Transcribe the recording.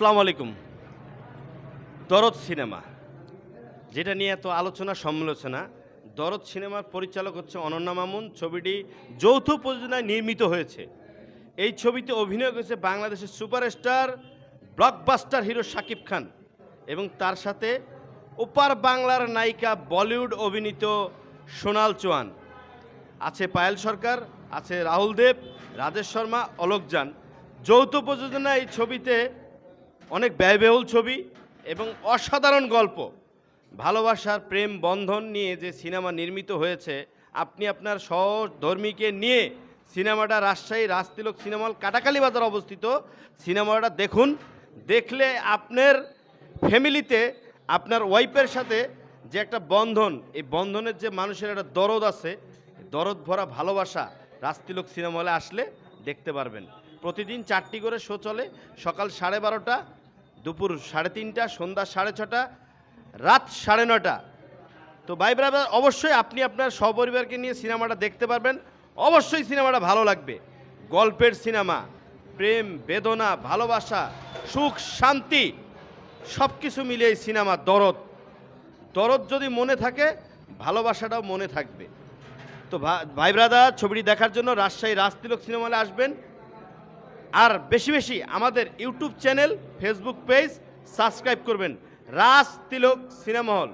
আসসালামু আলাইকুম। দরদ সিনেমা যেটা নিয়ে এত আলোচনা সমালোচনা, দরদ সিনেমার পরিচালক হচ্ছে অনন্যা মামুন। ছবিটি যৌথ প্রযোজনায় নির্মিত হয়েছে। এই ছবিতে অভিনয় করেছে বাংলাদেশের superstar blockbuster hero Shakib Khan এবং তার সাথে ওপার বাংলার নায়িকা বলিউড অভিনীত সোনাল চৌহান, আছে পায়েল সরকার, আছে রাহুল দেব, রাজেশ শর্মা, অলোকজান। যৌথ প্রযোজনা এই ছবিতে অনেক ব্যয়বহুল ছবি এবং অসাধারণ গল্প, ভালোবাসার প্রেম বন্ধন নিয়ে যে সিনেমা নির্মিত হয়েছে। আপনি আপনার সহধর্মীকে নিয়ে সিনেমাটা রাজশাহী রাজতিলক সিনেমা হল কাটাখালী বাজার অবস্থিত, সিনেমাটা দেখুন। দেখলে আপনার ফ্যামিলিতে আপনার ওয়াইফের সাথে যে একটা বন্ধন, এই বন্ধনের যে মানুষের একটা দরদ আছে, দরদ ভরা ভালোবাসা রাজতিলক সিনেমা হলে আসলে দেখতে পারবেন। প্রতিদিন 4টি করে শো চলে, সকাল 12:30, দুপুর 3:30, সন্ধ্যা 6:30, রাত 9:30। তো ভাই ব্রাদার, অবশ্যই আপনি আপনার সপরিবারকে নিয়ে সিনেমাটা দেখতে পারবেন। অবশ্যই সিনেমাটা ভালো লাগবে। গল্পের সিনেমা, প্রেম বেদনা ভালোবাসা সুখ শান্তি সব কিছু মিলে এই সিনেমা দরদ। দরদ যদি মনে থাকে, ভালোবাসাটাও মনে থাকবে। তো ভাই ব্রাদার, ছবিটি দেখার জন্য রাজশাহী রাজতিলক সিনেমা হলে আসবেন। আর বেশি বেশি আমাদের YouTube channel, Facebook page subscribe করবেন, রাজতিলক সিনেমা হল।